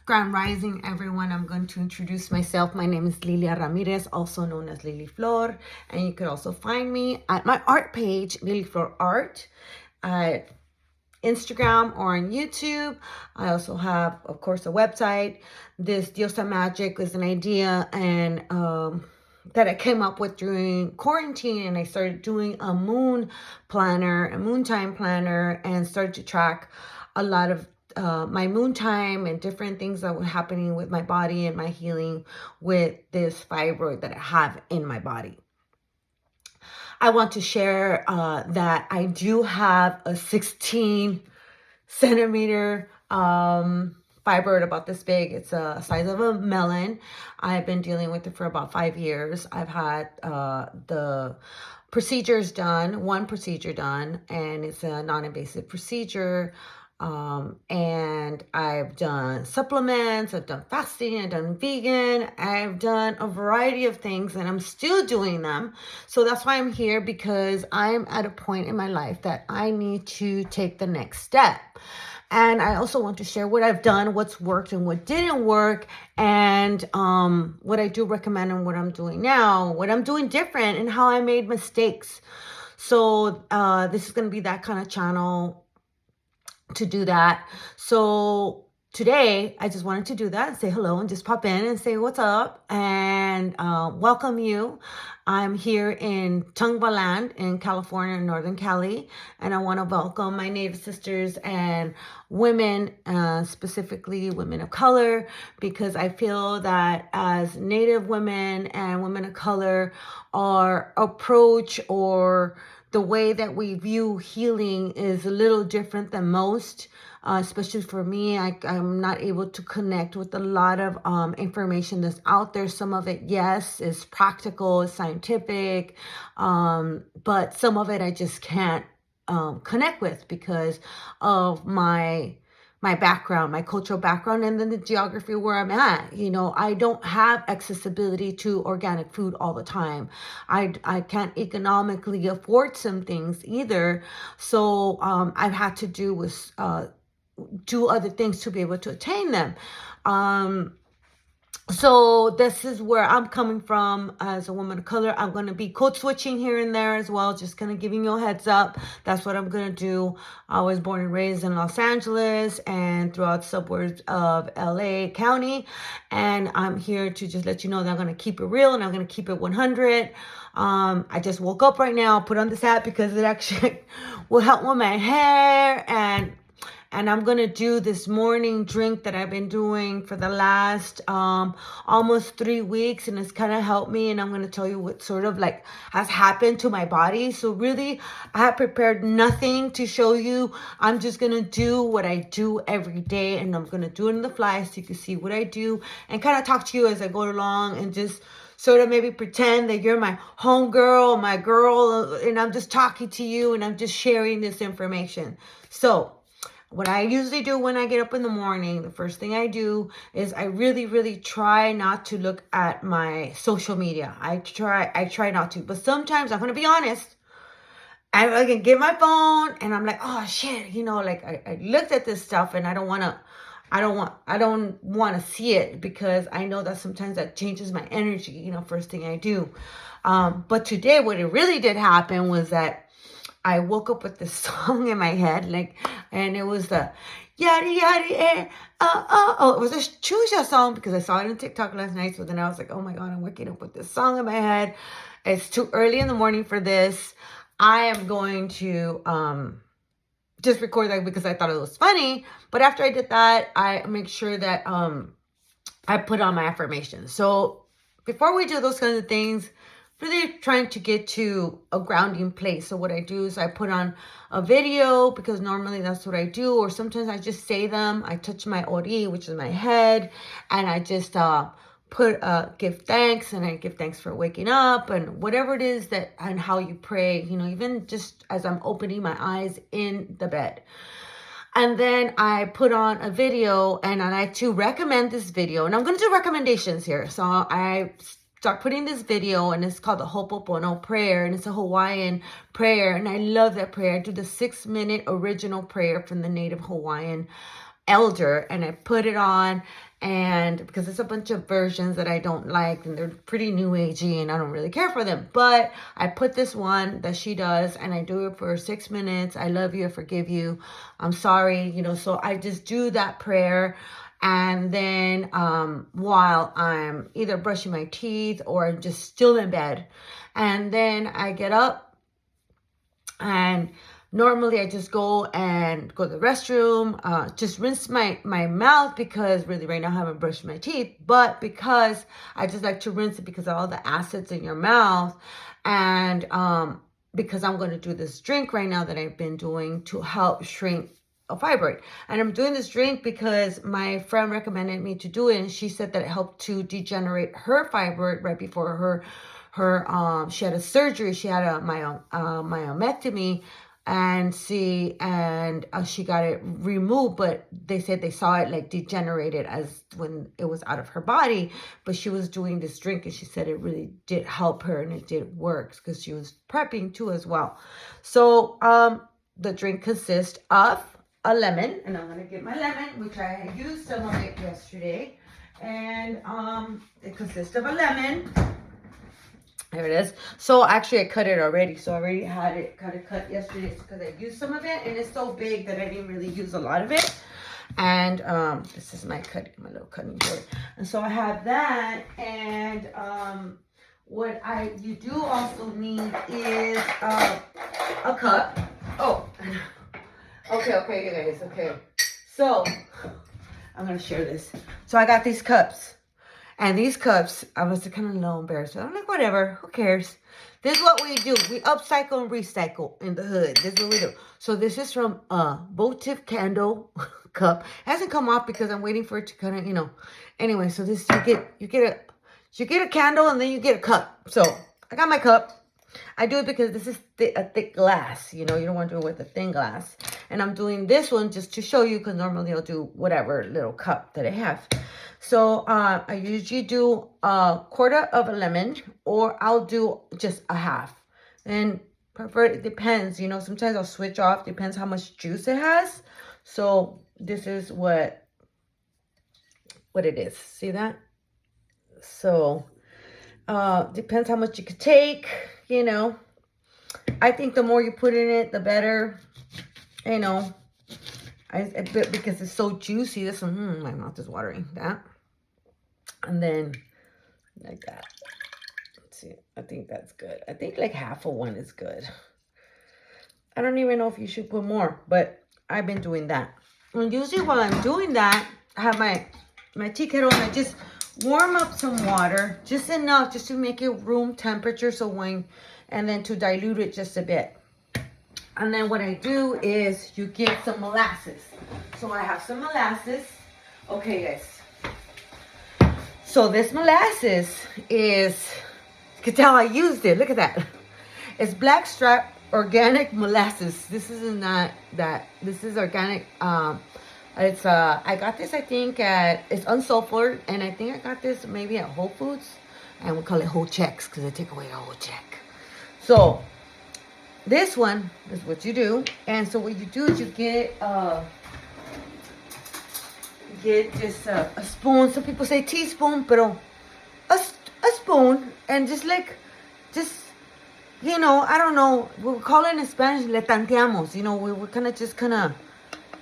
Grand Rising, everyone. I'm going to introduce myself. My name is Lilia Ramirez, also known as Liliflor, and you can also find me at my art page, Liliflor Art, at Instagram or on YouTube. I also have, of course, a website. This Diosa magic is an idea and that I came up with during quarantine, and I started doing a moon planner, a moon time planner, and started to track a lot of my moon time and different things that were happening with my body and my healing with this fibroid that I have in my body. I want to share that I do have a 16 centimeter fibroid about this big. It's a size of a melon. I've been dealing with it for about 5 years. I've had the procedures done, one procedure done, and it's a non-invasive procedure. And I've done supplements, I've done fasting, I've done vegan, I've done a variety of things, and I'm still doing them. So that's why I'm here, because I'm at a point in my life that I need to take the next step. And I also want to share what I've done, what's worked and what didn't work, and what I do recommend and what I'm doing now, what I'm doing different, and how I made mistakes. So this is going to be that kind of channel to do that. So today I just wanted to do that and say hello and just pop in and say what's up and welcome you. I'm here in Tungva land in California, Northern Cali, and I want to welcome my Native sisters and women, specifically women of color, because I feel that as Native women and women of color, our approach or the way that we view healing is a little different than most, especially for me. I'm not able to connect with a lot of information that's out there. Some of it, yes, is practical, is scientific, but some of it I just can't connect with because of my background, my cultural background, and then the geography where I'm at. You know, I don't have accessibility to organic food all the time. I can't economically afford some things either. So I've had to do other things to be able to attain them. So this is where I'm coming from as a woman of color. I'm going to be code switching here and there as well, just kind of giving you a heads up. That's what I'm going to do. I was born and raised in Los Angeles and throughout suburbs of LA County. And I'm here to just let you know that I'm going to keep it real and I'm going to keep it 100. I just woke up right now, put on this hat because it actually will help with my hair, and I'm going to do this morning drink that I've been doing for the last almost 3 weeks. And it's kind of helped me. And I'm going to tell you what sort of like has happened to my body. So really, I have prepared nothing to show you. I'm just going to do what I do every day. And I'm going to do it on the fly so you can see what I do and kind of talk to you as I go along and just sort of maybe pretend that you're my homegirl, my girl. And I'm just talking to you and I'm just sharing this information. So what I usually do when I get up in the morning, the first thing I do is I really, really try not to look at my social media. I try not to, but sometimes I'm going to be honest. I can get my phone and I'm like, oh shit, you know, like I looked at this stuff and I don't want to see it because I know that sometimes that changes my energy, you know, first thing I do. But today what it really did happen was that I woke up with this song in my head, and it was the yada yada eh, oh. It was a Chusha song because I saw it on TikTok last night. So then I was like, oh my god, I'm waking up with this song in my head. It's too early in the morning for this. I am going to just record that because I thought it was funny. But after I did that, I make sure that I put on my affirmations. So before we do those kinds of things, really trying to get to a grounding place. So what I do is I put on a video because normally that's what I do. Or sometimes I just say them. I touch my ori, which is my head. And I just give thanks. And I give thanks for waking up and whatever it is that and how you pray. You know, even just as I'm opening my eyes in the bed. And then I put on a video and I like to recommend this video. And I'm going to do recommendations here. So I start putting this video and it's called the Ho'oponopono prayer, and it's a Hawaiian prayer, and I love that prayer. I do the 6-minute original prayer from the native Hawaiian elder, and I put it on, and because there's a bunch of versions that I don't like, and they're pretty new agey, and I don't really care for them, but I put this one that she does, and I do it for 6 minutes. I love you, I forgive you, I'm sorry, so I just do that prayer. And then while I'm either brushing my teeth or just still in bed, and then I get up, and normally I just go to the restroom, just rinse my mouth, because really right now I haven't brushed my teeth, but because I just like to rinse it because of all the acids in your mouth, and because I'm going to do this drink right now that I've been doing to help shrink a fibroid. And I'm doing this drink because my friend recommended me to do it, and she said that it helped to degenerate her fibroid right before her she had a surgery. She had a myomectomy, and she got it removed, but they said they saw it like degenerated as when it was out of her body. But she was doing this drink, and she said it really did help her, and it did work because she was prepping too as well. So the drink consists of a lemon, and I'm gonna get my lemon, which I had used some of it yesterday, and it consists of a lemon. There it is. So actually I cut it already, so I already had it kind of cut yesterday because I used some of it, and it's so big that I didn't really use a lot of it. And this is my little cutting board, and so I have that. And what you do also need is a cup. Oh, okay, you guys. Okay, so I'm gonna share this. So I got these cups, and these cups, I was kind of a little embarrassed. I'm like, whatever, who cares? This is what we do. We upcycle and recycle in the hood. This is what we do. So this is from a votive candle cup. It hasn't come off because I'm waiting for it to kind of, Anyway, so this you get a candle, and then you get a cup. So I got my cup. I do it because this is a thick glass. You don't want to do it with a thin glass. And I'm doing this one just to show you, because normally I'll do whatever little cup that I have. So I usually do a quarter of a lemon, or I'll do just a half. And it depends, sometimes I'll switch off, depends how much juice it has. So this is what it is. See that? So depends how much you could take, I think the more you put in it, the better, because it's so juicy. This one, my mouth is watering. That, and then like that. Let's see. I think that's good. I think like half of one is good. I don't even know if you should put more, but I've been doing that. And usually while I'm doing that, I have my tea kettle, and I just warm up some water, just enough, just to make it room temperature. And then to dilute it just a bit. And then what I do is you get some molasses. So I have some molasses. Okay, guys. So this molasses is, you can tell I used it. Look at that. It's Black Strap organic molasses. This is not that. This is organic. It's I got this, I think it's unsulphered, and I think I got this maybe at Whole Foods, and we call it whole checks because they take away the whole check. So this one is what you do. And so what you do is you get just a spoon. Some people say teaspoon, but a spoon, and just I don't know, we call it in Spanish, le tanteamos. We're kind of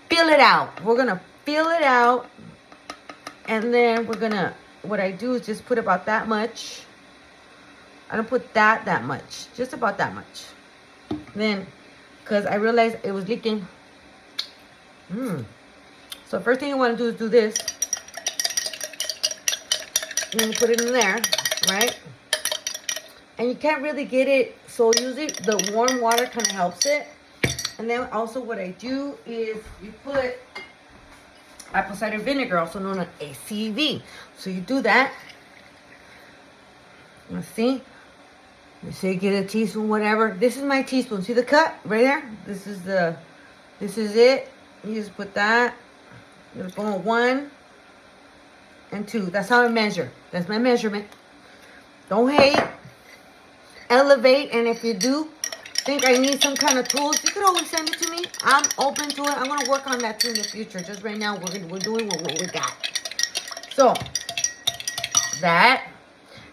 feel it out. We're gonna feel it out, and then what I do is just put about that much. I don't put that much, just about that much. Then, because I realized it was leaking. So first thing you want to do is do this. And then you put it in there, right? And you can't really get it, so usually the warm water kind of helps it. And then also what I do is you put apple cider vinegar, also known as ACV. So you do that. Let's see. You say get a teaspoon, whatever. This is my teaspoon. See the cut right there? This is it. You just put that. You're going 1 and 2. That's how I measure. That's my measurement. Don't hate. Elevate. And if you do, think I need some kind of tools, you could always send it to me. I'm open to it. I'm going to work on that too in the future. Just right now, we're doing what we got. So, that.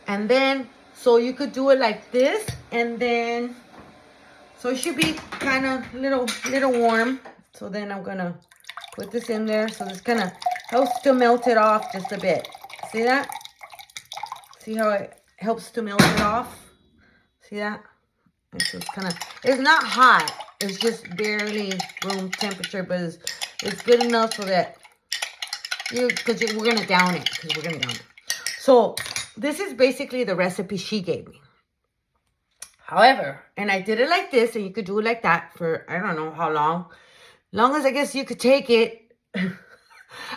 And then, so you could do it like this. And then, so it should be kind of little warm. So then I'm going to put this in there. So this kind of helps to melt it off just a bit. See that? See how it helps to melt it off? See that? It's just kind of, it's not hot. It's just barely room temperature, but it's good enough so that because we're going to down it. So this is basically the recipe she gave me. However, and I did it like this, and you could do it like that for, I don't know how long. Long as I guess you could take it. I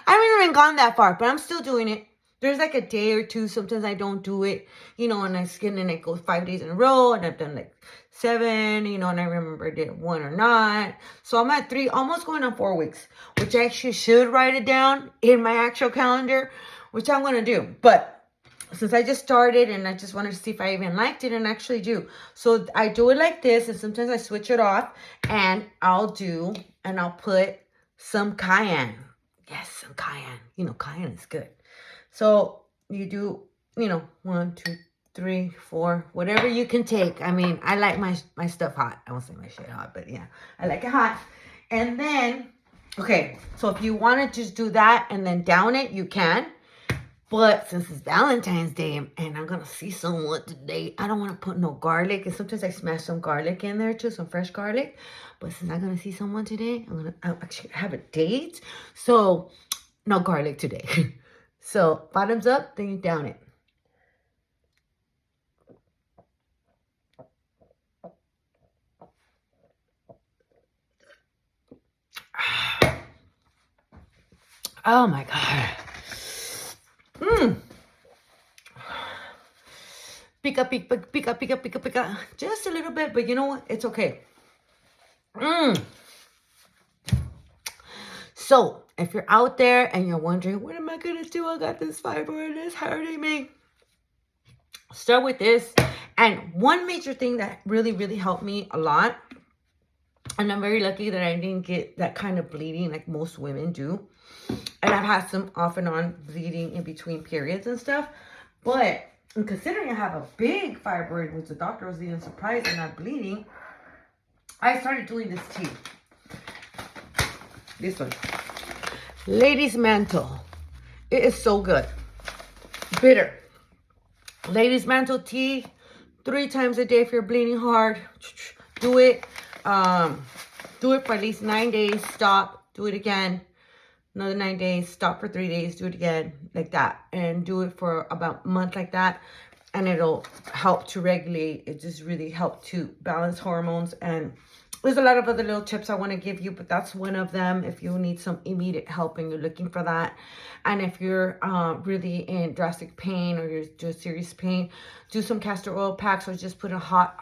haven't even gone that far, but I'm still doing it. There's like a day or two. Sometimes I don't do it, you know, and I skin and it goes 5 days in a row. And I've done like 7, you know, and I remember I did 1 or not. So I'm at 3, almost going on 4 weeks, which I actually should write it down in my actual calendar, which I'm going to do. But since I just started and I just wanted to see if I even liked it, and actually do. So I do it like this, and sometimes I switch it off, and I'll put some cayenne. Yes, some cayenne. You know, cayenne is good. So you do, you know, 1, 2, 3, 4, whatever you can take. I mean, I like my stuff hot. I won't say my shit hot, but yeah, I like it hot. And then, okay, so if you want to just do that and then down it, you can. But since it's Valentine's Day and I'm going to see someone today, I don't want to put no garlic. And sometimes I smash some garlic in there too, some fresh garlic. But since I'm going to see someone today, I actually have a date. So no garlic today. So bottoms up, then you down it. Oh my God. Pica. Just a little bit, but you know what? It's okay. So, if you're out there and you're wondering, what am I going to do? I got this fibroid, it's hurting me. Start with this. And one major thing that really, really helped me a lot, and I'm very lucky that I didn't get that kind of bleeding like most women do. And I've had some off and on bleeding in between periods and stuff. But considering I have a big fibroid, which the doctor was even surprised I'm not bleeding, I started doing this tea. This one. Ladies Mantle. It is so good. Bitter. Ladies Mantle tea. 3 times a day if you're bleeding hard. Do it. Do it for at least 9 days. Stop. Do it again. Another 9 days. Stop for 3 days. Do it again. Like that. And do it for about a month like that. And it'll help to regulate. It just really helps to balance hormones. And there's a lot of other little tips I want to give you, but that's one of them if you need some immediate help and you're looking for that. And if you're really in drastic pain or you're just serious pain, do some castor oil packs, or just put a hot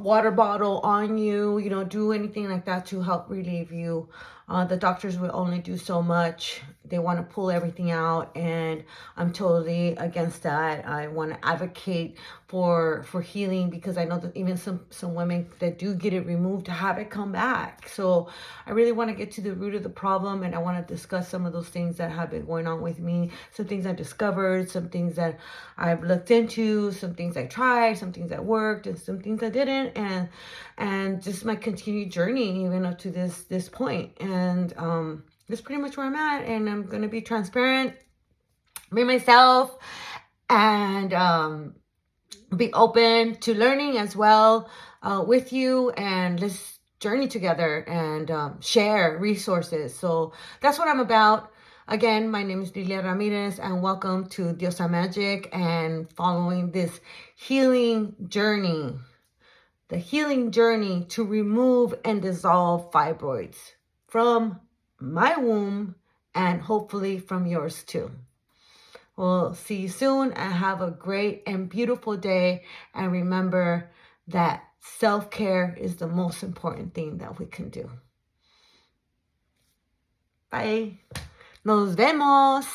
water bottle on you. You know, do anything like that to help relieve you. The doctors will only do so much. They want to pull everything out, and I'm totally against that. I want to advocate for healing, because I know that even some women that do get it removed have it come back. So I really want to get to the root of the problem, and I want to discuss some of those things that have been going on with me, some things I discovered, some things that I've looked into, some things I tried, some things that worked, and some things I didn't, and just my continued journey even up to this point. And that's pretty much where I'm at, and I'm going to be transparent, be myself, and be open to learning as well with you, and let's journey together and share resources. So that's what I'm about. Again, my name is Lilia Ramirez, and welcome to Diosa Magic and following this healing journey. The healing journey to remove and dissolve fibroids from my womb, and hopefully from yours too. We'll see you soon, and have a great and beautiful day. And remember that self-care is the most important thing that we can do. Bye. Nos vemos.